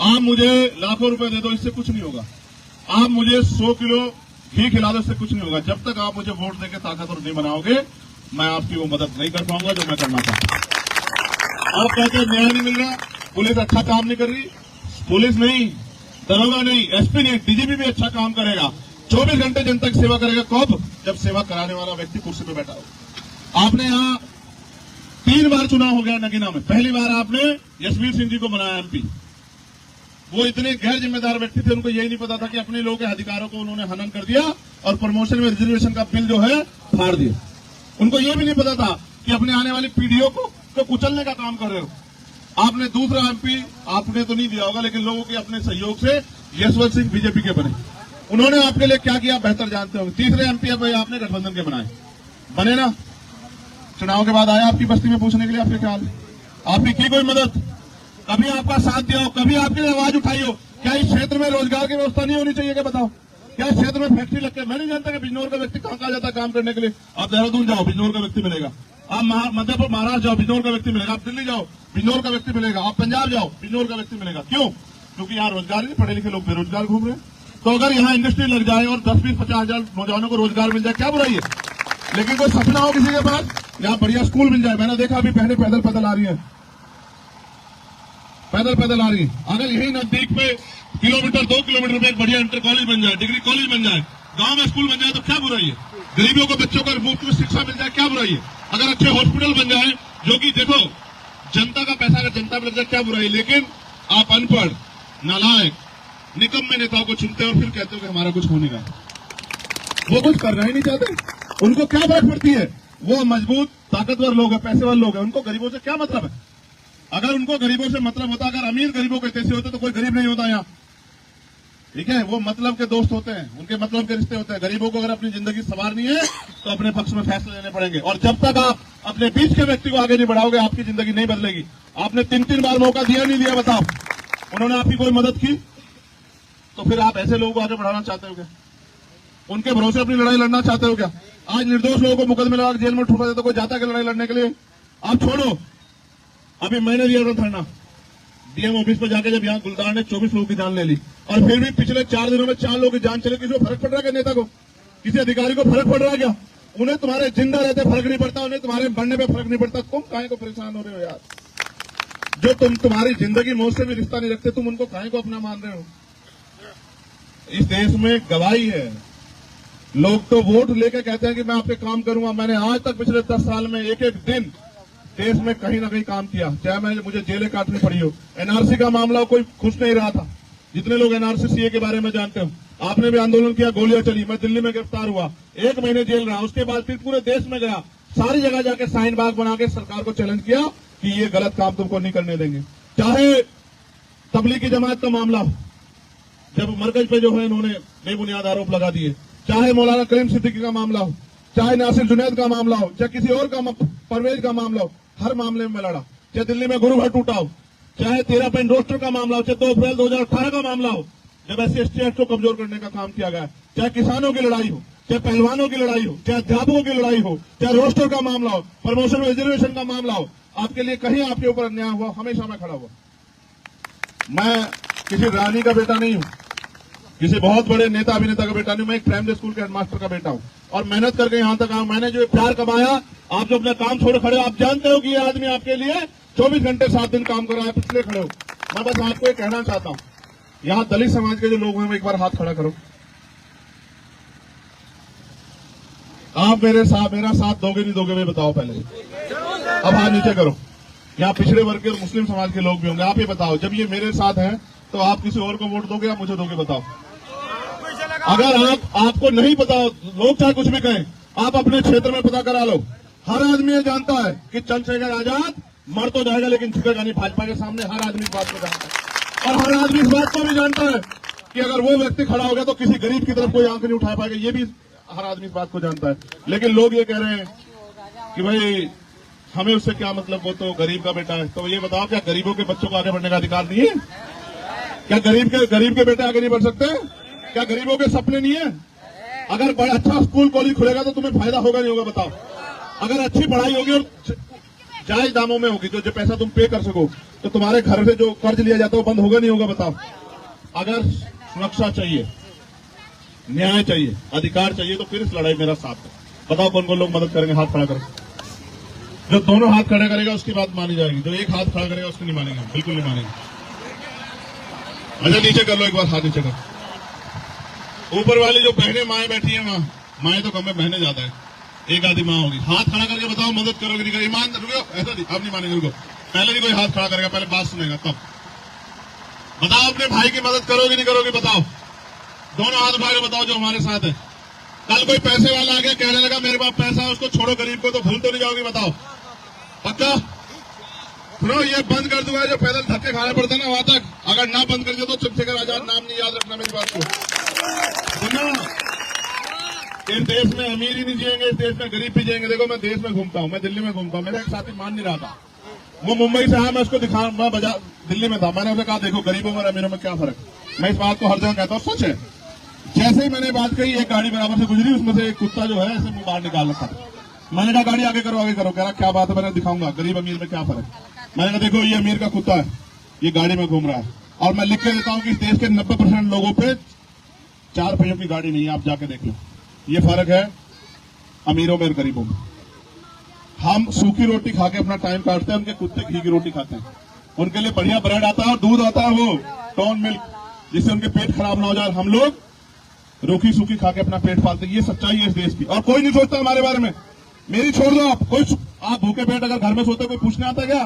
आप मुझे लाखों रुपए दे दो, इससे कुछ नहीं होगा। आप मुझे 100 किलो घी खिला दो, इससे कुछ नहीं होगा। जब तक आप मुझे वोट देके ताकतवर नहीं बनाओगे, मैं आपकी वो मदद नहीं कर पाऊंगा जो मैं करना चाहता हूं। आप कहते हैं न्याय नहीं मिल रहा, पुलिस अच्छा काम नहीं कर रही। पुलिस नहीं, दरोगा नहीं, एसपी नहीं, डीजीपी भी अच्छा काम करेगा। 24 घंटे जनता की सेवा करेगा। कब? जब सेवा कराने वाला व्यक्ति कुर्सी पे बैठा हो। आपने यहाँ 3 बार चुनाव हो गया नगीना में। पहली बार आपने यशवीर सिंह जी को बनाया एमपी। वो इतने गैर जिम्मेदार व्यक्ति थे, उनको यही नहीं पता था कि अपने लोगों के अधिकारों को उन्होंने हनन कर दिया और प्रमोशन में रिजर्वेशन का बिल जो है फाड़ दिया। उनको ये भी नहीं पता था कि अपने आने वाली पीढ़ियों को तो कुचलने का काम कर रहे हो। आपने दूसरा एमपी आपने तो नहीं दिया होगा, लेकिन लोगों के अपने सहयोग से यशवंत सिंह बीजेपी के बने। उन्होंने आपके लिए क्या किया बेहतर जानते होंगे। तीसरे एमपी आपने गठबंधन के बनाए, बने ना। चुनाव के बाद आया आपकी बस्ती में पूछने के लिए आपके ख्याल, आपने की कोई मदद? कभी आपका साथ दिया हो? कभी आपके लिए आवाज उठाई हो? क्या इस क्षेत्र में रोजगार की व्यवस्था नहीं होनी चाहिए? क्या बताओ, क्या इस क्षेत्र में फैक्ट्री लग के? मैं नहीं जानता कि बिजनौर का व्यक्ति कहां जाता है काम करने के लिए। आप देहरादून जाओ, बिजनौर का व्यक्ति मिलेगा। आप मध्य प्रदेश महाराष्ट्र जाओ, बिजनौर का व्यक्ति मिलेगा। आप दिल्ली जाओ, बिजनौर का व्यक्ति मिलेगा। आप पंजाब जाओ, बिजनौर का व्यक्ति मिलेगा। क्यों? क्योंकि यहाँ रोजगार नहीं, पढ़े लिखे लोग बेरोजगार घूम रहे हैं। तो अगर यहाँ इंडस्ट्री लग जाए और 10-20-50 हजार नौजवानों को रोजगार मिल जाए, क्या बुराई है? लेकिन कोई सपना हो किसी के पास, यहाँ बढ़िया स्कूल मिल जाए। मैंने देखा अभी पहले पैदल पैदल आ रही है, पैदल पैदल आ रही है। अगर यही नजदीक पे 2 किलोमीटर में एक बढ़िया इंटर कॉलेज बन जाए, डिग्री कॉलेज बन जाए, गांव में स्कूल बन जाए, तो क्या बुराई है? गरीबों को बच्चों को मुफ्त में शिक्षा मिल जाए, क्या बुराई है? अगर अच्छे हॉस्पिटल बन जाए, जो कि देखो जनता का पैसा अगर जनता में लग जाए, क्या बुराई? लेकिन आप अनपढ़, नालायक, निकम्मे नेताओं को चुनते हो और फिर कहते हो कि हमारा कुछ होने का। वो कुछ करना ही नहीं चाहते। उनको क्या फर्क पड़ती है? वो मजबूत ताकतवर लोग हैं, पैसे वाले लोग हैं, उनको गरीबों से क्या मतलब है? अगर उनको गरीबों से मतलब होता, अगर अमीर गरीबों के जैसे होते तो कोई गरीब नहीं होता यहाँ। ठीक है, वो मतलब के दोस्त होते हैं, उनके मतलब के रिश्ते होते हैं। गरीबों को अगर अपनी जिंदगी संवारनी है तो अपने पक्ष में फैसले लेने पड़ेंगे। और जब तक आप अपने बीच के व्यक्ति को आगे नहीं बढ़ाओगे, आपकी जिंदगी नहीं बदलेगी। आपने 3 बार मौका दिया, नहीं दिया? बताओ, उन्होंने आपकी कोई मदद की? तो फिर आप ऐसे लोगों को आगे बढ़ाना चाहते हो क्या? उनके भरोसे अपनी लड़ाई लड़ना चाहते हो क्या? आज निर्दोष लोगों को मुकदमे लगा जेल में ठुकरा देते, तो कोई जाता है लड़ाई लड़ने के लिए? आप छोड़ो। अभी मैंने दिया था धरना डीएम ऑफिस पर जाके, जब यहाँ गुलदार ने 24 लोगों की जान ले ली, और फिर भी पिछले 4 दिनों में 4 लोगों की जान चले। किसी को फर्क पड़ रहा है क्या? नेता को, किसी अधिकारी को फर्क पड़ रहा है क्या? उन्हें तुम्हारे जिंदा रहते फर्क नहीं पड़ता, उन्हें तुम्हारे मरने पे फर्क नहीं पड़ता। तुम काहे को परेशान हो रहे हो यार? जो तुम्हारी जिंदगी मौत से भी रिश्ता नहीं रखते, तुम उनको काहे को अपना मान रहे हो? इस देश में गवाही है। लोग तो वोट लेके कहते हैं कि मैं आपके काम करूंगा। मैंने आज तक पिछले 10 साल में एक एक दिन देश में कहीं ना कहीं काम किया, चाहे मुझे जेलें काटनी पड़ी हो। एनआरसी का मामला कोई खुश नहीं रहा था। जितने लोग एनआरसी सीए के बारे में जानते हो, आपने भी आंदोलन किया, गोलियां चली, मैं दिल्ली में गिरफ्तार हुआ, 1 महीने जेल रहा। उसके बाद फिर पूरे देश में गया, सारी जगह जाके साइन बाग बना के सरकार को चैलेंज किया कि ये गलत काम तुमको नहीं करने देंगे। चाहे तबलीगी जमात का मामला हो, जब मरकज पे जो है इन्होंने बेबुनियाद आरोप लगा दिए, चाहे मौलाना करीम सिद्दीकी का मामला हो, चाहे नासिर जुनैद का मामला हो, चाहे किसी और का परवेज का मामला हो, हर मामले में मैं लड़ा। चाहे दिल्ली में गुरु घर टूटा हो, चाहे 13 पॉइंट रोस्टर का मामला हो, चाहे 2 अप्रैल 2018 का मामला हो, जब SC/ST एक्ट को कमजोर करने का काम किया गया, चाहे किसानों की लड़ाई हो, चाहे पहलवानों की लड़ाई हो, चाहे अध्यापकों की लड़ाई हो, चाहे रोस्टर का मामला हो, प्रमोशन में रिजर्वेशन का मामला हो, आपके लिए कहीं आपके ऊपर अन्याय हुआ, हमेशा मैं खड़ा हुआ। मैं किसी रानी का बेटा नहीं हूं, किसी बहुत बड़े नेता अभिनेता का बेटा नहीं, मैं एक प्राइमरी स्कूल के हेडमास्टर का बेटा हूं और मेहनत करके यहां तक आया। मैंने जो प्यार कमाया, आप जो अपना काम छोड़ खड़े हो, आप जानते हो कि ये आदमी आपके लिए 24 घंटे 7 दिन काम कर रहा है, पिछले खड़े हो। मैं बस आपको ये कहना चाहता हूं, यहां दलित समाज के जो लोग हैं, वो एक बार हाथ खड़ा करो। आप मेरा साथ दोगे नहीं दोगे, मैं बताओ पहले। अब हाथ नीचे करो। यहाँ पिछड़े वर्ग के और मुस्लिम समाज के लोग भी होंगे, आप ये बताओ, जब ये मेरे साथ हैं तो आप किसी और को वोट दोगे या मुझे दोगे? बताओ। अगर आपको नहीं पता, लोग चाहे कुछ भी कहें, आप अपने क्षेत्र में पता करा लो। हर आदमी ये जानता है कि चंद्रशेखर आजाद मर तो जाएगा लेकिन झुकेगा नहीं भाजपा के सामने। हर आदमी इस बात को जानता है, और हर आदमी इस बात को भी जानता है कि अगर वो व्यक्ति खड़ा हो गया तो किसी गरीब की तरफ कोई आंख नहीं उठा पाएगा। ये भी हर आदमी इस बात को जानता है। लेकिन लोग ये कह रहे हैं कि भाई हमें उससे क्या मतलब, वो तो गरीब का बेटा है। तो ये बताओ, क्या गरीबों के बच्चों को आगे बढ़ने का अधिकार नहीं है? क्या गरीब के बेटे आगे नहीं बढ़ सकते? क्या गरीबों के सपने नहीं है? अगर बड़ा अच्छा स्कूल कॉलेज खुलेगा तो तुम्हें फायदा होगा नहीं होगा? बताओ। अगर अच्छी पढ़ाई होगी और जायज दामों में होगी, जो पैसा तुम पे कर सको, तो तुम्हारे घर से जो कर्ज लिया जाता है वो बंद होगा नहीं होगा बताओ। अगर सुरक्षा चाहिए, न्याय चाहिए, अधिकार चाहिए, तो फिर इस लड़ाई मेरा साथ है। बताओ कौन कौन लोग मदद करेंगे, हाथ खड़ा करें। जो दोनों हाथ खड़े करेगा उसकी बात मानी जाएगी, जो एक हाथ खड़ा करेगा उसकी नहीं मानेंगे, बिल्कुल नहीं मानेंगे। अच्छा नीचे कर लो एक बार, हाथ नीचे कर। ऊपर वाली जो बहनें माएँ बैठी है वहां, माएँ तो कम है, बहनें ज्यादा है, एक आधी माँ होगी। हाथ खड़ा करके बताओ मदद करोगे नहीं करोगे? ईमान रुको, ऐसा नहीं, अब नहीं मानेंगे, रुको। पहले नहीं कोई हाथ खड़ा करेगा, पहले बात सुनेगा तब बताओ। अपने भाई की मदद करोगे नहीं करोगे बताओ? दोनों हाथ उठा के बताओ जो हमारे साथ है। कल कोई पैसे वाला आ गया कहने लगा मेरे पास पैसा है, उसको छोड़ो गरीब को, तो भूल तो नहीं जाओगे बताओ? पक्का? सुनो, ये बंद कर दूंगा जो पैदल धक्के खाने पड़ते ना वहां तक, अगर ना बंद कर दिया तो चंद्रशेखर आजाद नाम नहीं याद रखना मेरी बात को। सुनो, इस देश में अमीर ही नहीं जिएंगे, इस देश में गरीब भी जिएंगे। देखो मैं देश में घूमता हूँ, मैं दिल्ली में घूमता हूँ, मेरा एक साथी मान नहीं रहा था, वो मुंबई से आया, मैं उसको दिखा, मैं बाजार दिल्ली में था, मैंने उसे कहा देखो गरीबों और अमीरों में क्या फर्क। मैं इस बात को हर जगह कहता हूँ, सच है। जैसे ही मैंने बात कही, एक गाड़ी बराबर से गुजरी, उसमें से एक कुत्ता जो है ऐसे मुंह बाहर निकाल रखा था। मैंने कहा गाड़ी आगे करो आगे करो, कह रहा क्या बात है, मैंने दिखाऊंगा गरीब अमीर में क्या फर्क। मैंने कहा देखो ये अमीर का कुत्ता है, ये गाड़ी में घूम रहा है, और मैं लिख के देता हूँ कि इस देश के 90% लोगों पे 4 पहियों की गाड़ी नहीं है, आप जाके देख लो। ये फर्क है अमीरों में और गरीबों में। हम सूखी रोटी खा के अपना टाइम काटते हैं, उनके कुत्ते घी की रोटी खाते हैं। उनके लिए बढ़िया ब्रेड आता है और दूध आता है, वो टोन मिल्क, जिससे उनके पेट खराब ना हो जाए। हम लोग रूखी सूखी खा के अपना पेट पालते हैं। ये सच्चाई है इस देश की, और कोई नहीं सोचता हमारे बारे में। मेरी छोड़ दो आप, कोई आप भूखे पेट अगर घर में सोते कोई पूछने आता क्या?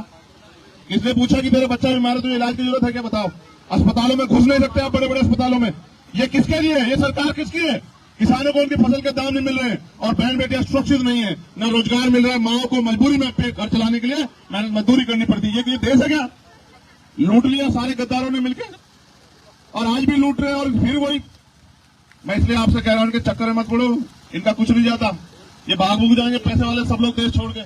किसने पूछा कि मेरा बच्चा बीमार है तो इलाज की जरूरत है क्या? बताओ। अस्पतालों में घुस नहीं सकते आप, बड़े बड़े अस्पतालों में। ये किसके लिए है? ये सरकार किसकी है? किसानों को उनकी फसल के दाम नहीं मिल रहे हैं, और बहन बेटियां सुरक्षित नहीं है, न रोजगार मिल रहा है, माओ को मजबूरी में अपने घर चलाने के लिए मेहनत मजदूरी करनी पड़ती है। ये देश है क्या? लूट लिया सारे गद्दारों ने मिलकर, और आज भी लूट रहे हैं, और फिर वही। मैं इसलिए आपसे कह रहा हूं कि चक्कर में मत पड़ो, इनका कुछ नहीं जाता, ये भाग भूग जाएंगे पैसे वाले सब लोग देश छोड़ के।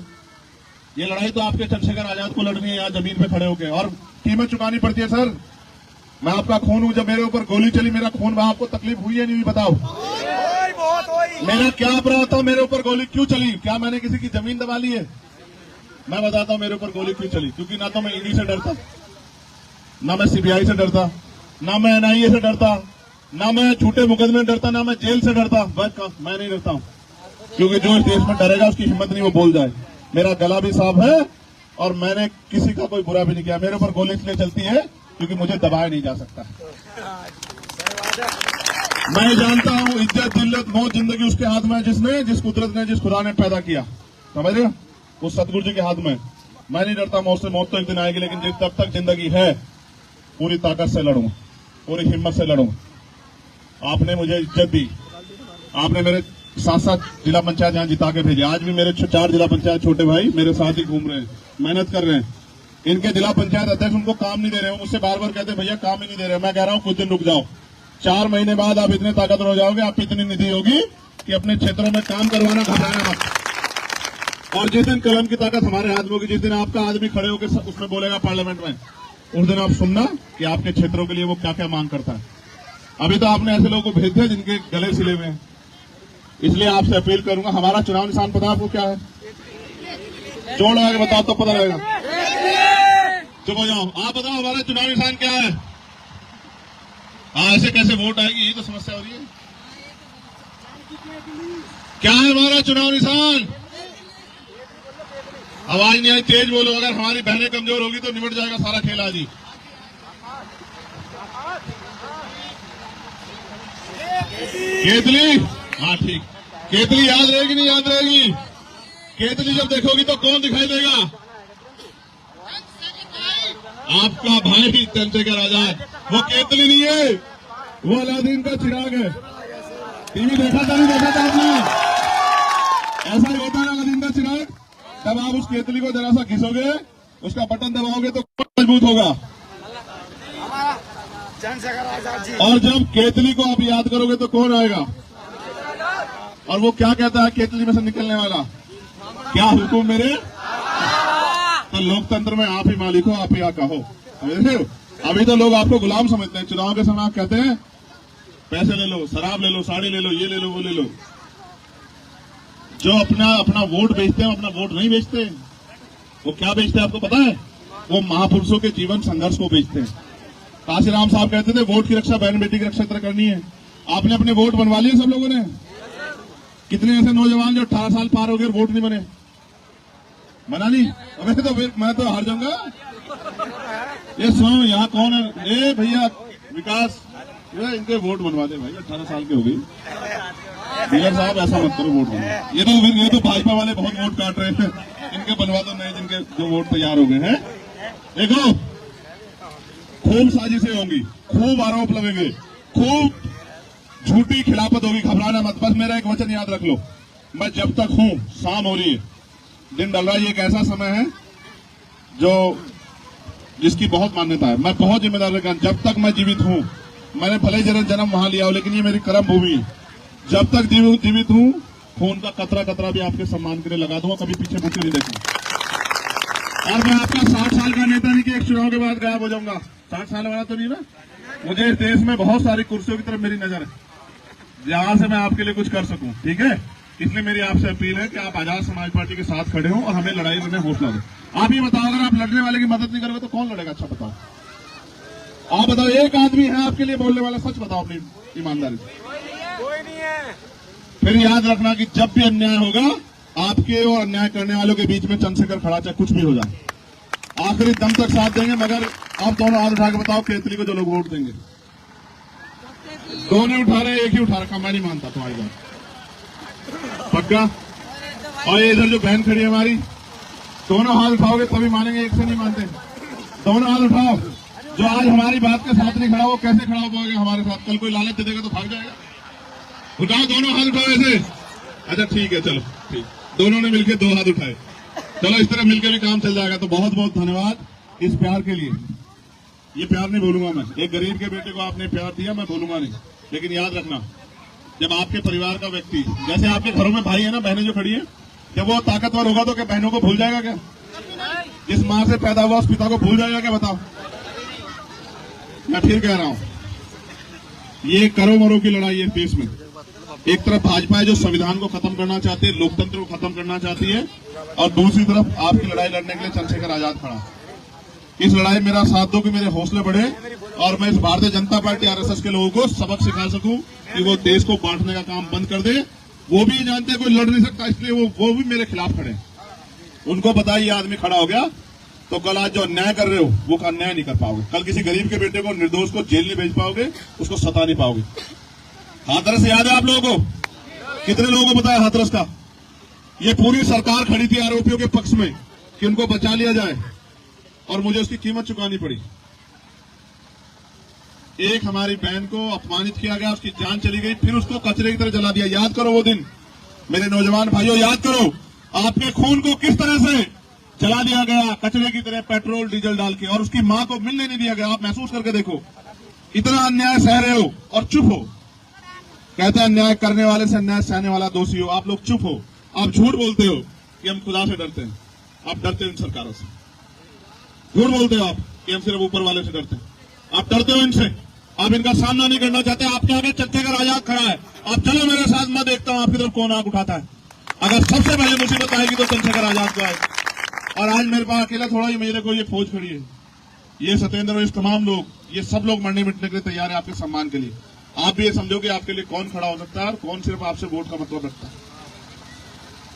ये लड़ाई तो आपके चंद्रशेखर आजाद को लड़नी है यहाँ जमीन पे खड़े होकर, और कीमत चुकानी पड़ती है। सर मैं आपका खून हूं, जब मेरे ऊपर गोली चली मेरा खून वहां, आपको तकलीफ हुई है नहीं हुई बताओ? मेरा क्या अपराध था? मेरे ऊपर गोली क्यों चली? क्या मैंने किसी की जमीन दबा ली है? मैं बताता हूं मेरे ऊपर गोली क्यों चली। क्योंकि ना तो मैं ईडी से डरता, ना मैं सीबीआई से डरता, ना मैं एनआईए से डरता, ना मैं झूठे मुकदमे डरता, ना मैं जेल से डरता। बस मैं नहीं डरता हूं, क्योंकि जो इस देश में डरेगा उसकी हिम्मत नहीं वो बोल जाए। मेरा गला भी साफ है, और मैंने किसी का कोई बुरा भी नहीं किया। मेरे ऊपर गोली इसलिए चलती है क्योंकि मुझे दबाया नहीं जा सकता। मैं जानता हूं इज्जत जिल्लत मौत जिंदगी उसके हाथ में है, जिस कुदरत ने, जिस खुदा ने पैदा किया, समझ रहे हो? वो सतगुरु जी के हाथ में। मैं नहीं डरता मौत से, मौत तो एक दिन आएगी, लेकिन जब तक जिंदगी है पूरी ताकत से लड़ूंगा, पूरी हिम्मत से लड़ूंगा। आपने मुझे इज्जत दी, आपने मेरे 7 जिला पंचायत यहाँ जिता के भेजे। आज भी मेरे 4 जिला पंचायत छोटे भाई मेरे साथ ही घूम रहे हैं, मेहनत कर रहे हैं। इनके जिला पंचायत अध्यक्ष उनको काम नहीं दे रहे हो, मुझसे बार बार कहते हैं भैया काम ही नहीं दे रहे। मैं कह रहा हूँ कुछ दिन रुक जाओ, 4 महीने बाद आप इतने ताकतवर हो जाओगे, आप इतनी निधि होगी कि अपने क्षेत्रों में काम करवाना, घबराना मत। और जिस दिन कलम की ताकत हमारे हाथ में होगी, जिस दिन आपका आदमी खड़े होकर उसमें बोलेगा पार्लियामेंट में, उस दिन आप सुनना कि आपके क्षेत्रों के लिए वो क्या क्या मांग करता है। अभी तो आपने ऐसे लोगों को भेज दिया जिनके गले सिले हुए हैं। इसलिए आपसे अपील करूंगा, हमारा चुनाव निशान पता आपको क्या है? जोड़ लगा के बताओ तो पता लगेगा। चुप हो जाओ, आप बताओ हमारा चुनाव निशान क्या है? ऐसे कैसे वोट आएगी, यही तो समस्या हो रही है। क्या है हमारा चुनाव निशान? आवाज नहीं आई, तेज बोलो। अगर हमारी बहनें कमजोर होगी तो निबट जाएगा सारा खेल आज ही। केतली, हाँ ठीक, केतली याद रहेगी नहीं याद रहेगी? केतली जब देखोगी तो कौन दिखाई देगा? आपका भाई चंद्रशेखर आजाद। वो केतली नहीं है, वो अलादीन का चिराग है। टीवी देखा था नहीं देखा था आपने? ऐसा ही होता है अलादीन का चिराग। तब आप उस केतली को जरा सा घिसोगे, उसका बटन दबाओगे तो मजबूत होगा। और जब केतली को आप याद करोगे तो कौन आएगा? और वो क्या कहता है केतली में से निकलने वाला? क्या हुकुम मेरे? तो लोकतंत्र में आप ही मालिक हो, आप ही आका हो। अभी तो लोग आपको गुलाम समझते हैं। चुनाव के समय आप कहते हैं पैसे ले लो, शराब ले लो, साड़ी ले लो, ये ले लो, वो ले लो। जो अपना वोट बेचते हैं अपना वोट नहीं बेचते। वो क्या बेचते हैं आपको पता है? वो महापुरुषों के जीवन संघर्ष को बेचते हैं। काशीराम साहब कहते थे वोट की रक्षा बहन बेटी की रक्षा तरह करनी है। आपने अपने वोट बनवा लिए सब लोगों ने? कितने ऐसे नौजवान जो 18 साल पार हो गए वोट नहीं बने? बना नहीं? वैसे तो मैं तो हार जाऊंगा। ये सुनो, यहाँ कौन है? ए भैया विकास, इनके वोट बनवा दे भाई, 18 साल के हो गई। डीलर साहब ऐसा मत करो, वोट बनवा। ये तो भाजपा वाले बहुत वोट काट रहे हैं, इनके बनवा दो नहीं, जिनके जो वोट तैयार हो गए हैं। देखो, खूब साजिशें होंगी, खूब आरोप लगेंगे, खूब झूठी खिलाफत होगी, घबराना मत। बस मेरा एक वचन याद रख लो, मैं जब तक हूं, शाम हो रही है, दिन डल रहा है, ये एक ऐसा समय है जो जिसकी बहुत मान्यता है। मैं बहुत जिम्मेदार रखा, जब तक मैं जीवित हूं, मैंने भले जन्म वहां लिया हो, लेकिन ये मेरी कर्म भूमि है। जब तक जीवित हूं, खून का कतरा कतरा भी आपके सम्मान के लिए लगा दूंगा, कभी पीछे मुझे नहीं देखूंगा। और मैं आपका 60 साल का नेता नहीं कि एक चुनाव के बाद गायब हो जाऊंगा। 60 साल वाला तो नहीं ना। मुझे इस देश में बहुत सारी कुर्सियों की तरफ मेरी नजर है, जहां से मैं आपके लिए कुछ कर सकूं, ठीक है? इसलिए मेरी आपसे अपील है कि आप आजाद समाज पार्टी के साथ खड़े हों और हमें लड़ाई लड़ने हौसला दो। आप ये बताओ, अगर आप लड़ने वाले की मदद नहीं करोगे तो कौन लड़ेगा? अच्छा बताओ, आप बताओ, एक आदमी है आपके लिए बोलने वाला, सच बताओ अपनी ईमानदारी से। कोई नहीं है। फिर याद रखना कि जब भी अन्याय होगा, आपके और अन्याय करने वालों के बीच में चंद्रशेखर खड़ा, चाहे कुछ भी हो जाए, आखिरी दम तक साथ देंगे। मगर आप दोनों हाथ उठा के बताओ, केतली को जो लोग वोट देंगे। दो नहीं उठा रहे, एक ही उठा रखा, मैं नहीं मानता तुम्हारी बात, पक्का? और ये इधर जो बहन खड़ी है हमारी, दोनों हाथ उठाओगे तभी मानेंगे, एक से नहीं मानते। दोनों हाथ उठाओ। जो आज हमारी बात के साथ नहीं खड़ा, वो कैसे खड़ा हो पाएगा हमारे साथ? कल कोई लालच दे देगा तो भाग जाएगा। उठाओ, दोनों हाथ उठाओ ऐसे। अच्छा ठीक है, चलो ठीक, दोनों ने मिलकर 2 हाथ उठाए। चलो इस तरह मिलकर भी काम चल जाएगा। तो बहुत बहुत धन्यवाद इस प्यार के लिए। ये प्यार नहीं भूलूंगा मैं। एक गरीब के बेटे को आपने प्यार दिया, मैं भूलूंगा नहीं। लेकिन याद रखना, जब आपके परिवार का व्यक्ति, जैसे आपके घरों में भाई है ना, बहनें जो खड़ी है, जब वो ताकतवर होगा तो क्या बहनों को भूल जाएगा क्या? जिस माँ से पैदा हुआ उस पिता को भूल जाएगा क्या? बताओ। मैं फिर कह रहा हूं, ये करो मरो की लड़ाई है देश में। एक तरफ भाजपा है जो संविधान को खत्म करना चाहती है, लोकतंत्र को खत्म करना चाहती है, और दूसरी तरफ आपकी लड़ाई लड़ने के लिए चंद्रशेखर आजाद खड़ा। इस लड़ाई में मेरा साथ दो कि मेरे हौसले बढ़े और मैं इस भारतीय जनता पार्टी आरएसएस के लोगों को सबक सिखा सकूं कि वो देश को बांटने का काम बंद कर दे। वो भी जानते हैं कोई लड़ नहीं सकता, इसलिए वो भी मेरे खिलाफ खड़े। उनको पता है ये आदमी खड़ा हो गया तो कल आज जो अन्याय कर रहे हो वो अन्याय नहीं कर पाओगे। कल किसी गरीब के बेटे को, निर्दोष को जेल नहीं भेज पाओगे, उसको सता नहीं पाओगे। हाथरस याद है आप लोगों को? कितने लोगों को पता है हाथरस का? ये पूरी सरकार खड़ी थी आरोपियों के पक्ष में कि उनको बचा लिया जाए, और मुझे उसकी कीमत चुकानी पड़ी। एक हमारी बहन को अपमानित किया गया, उसकी जान चली गई, फिर उसको कचरे की तरह जला दिया। याद करो वो दिन, मेरे नौजवान भाइयों, याद करो आपके खून को किस तरह से जला दिया गया, कचरे की तरह पेट्रोल डीजल डाल के, और उसकी मां को मिलने नहीं दिया गया। आप महसूस करके देखो, इतना अन्याय सह रहे हो और चुप हो। कहते हैं अन्याय करने वाले से अन्याय सहने वाला दोषी हो। आप लोग चुप हो, आप झूठ बोलते हो कि हम खुदा से डरते हैं। आप डरते हो इन सरकारों से, झूठ बोलते हो आप कि हम सिर्फ ऊपर वाले से डरते हैं। आप डरते हो इनसे, आप इनका सामना नहीं करना चाहते। आपके आगे चंद्रशेखर आजाद खड़ा है, आप चलो मेरे साथ, मैं देखता हूं आपकी तरफ कौन आंख उठाता है। अगर सबसे पहले मुसीबत आएगी तो चंद्रशेखर आजाद को आएगी। और आज मेरे पास अकेला थोड़ा ही, मेरे को ये फौज खड़ी है, ये सत्येंद्र और इस तमाम लोग, ये सब लोग मरने मिटने के लिए तैयार है आपके सम्मान के लिए। आप भी ये समझो कि आपके लिए कौन खड़ा हो सकता है और कौन सिर्फ आपसे वोट का मतलब रखता है।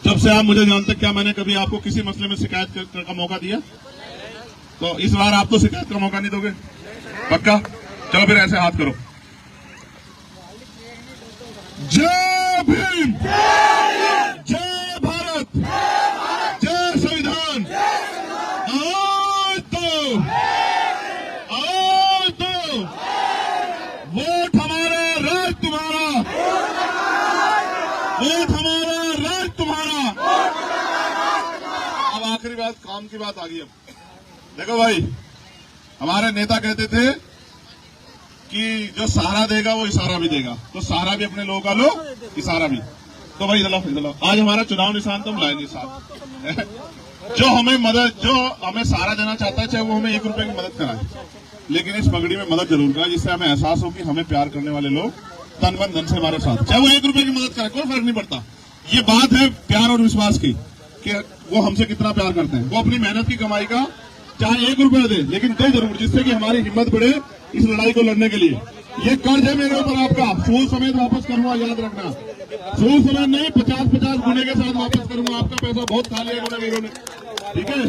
जब से आप मुझे जानते, क्या मैंने कभी आपको किसी मसले में शिकायत का मौका दिया? तो इस बार आप तो शिकायत का मौका नहीं दोगे, पक्का? चलो फिर ऐसे हाथ करो। जय भीम, जय भारत, जय संविधान। आज तो वोट हमारा, राज तुम्हारा, वोट हमारा, राज तुम्हारा। अब आखिरी बात, काम की बात आ गई। अब देखो भाई, हमारे नेता कहते थे कि जो सहारा देगा वो इशारा भी देगा, तो सहारा भी अपने लोगों का लो, इशारा भी। तो भाई इधर लो, आज हमारा चुनाव निशान तो हम लाएंगे साहब। जो हमें सहारा देना चाहता है, चाहे वो हमें 1 रुपए की मदद कराए, लेकिन इस पगड़ी में मदद जरूर कराए, जिससे हमें एहसास हो कि हमें प्यार करने वाले लोग तन मन धन से हमारे साथ, चाहे वो 1 रुपए की मदद कराए, कोई फर्क नहीं पड़ता। ये बात है प्यार और विश्वास की कि वो हमसे कितना प्यार करते हैं। वो अपनी मेहनत की कमाई का चाहे 1 रुपया दे, लेकिन दे जरूर, जिससे कि हमारी हिम्मत बढ़े इस लड़ाई को लड़ने के लिए। ये कर्ज है मेरे ऊपर आपका, सूद समेत वापस करूंगा, याद रखना। सूद समेत नहीं, 50-50 गुने के साथ वापस करूंगा। आपका पैसा बहुत खा लिया इन्होंने, वीरों ने, ठीक है।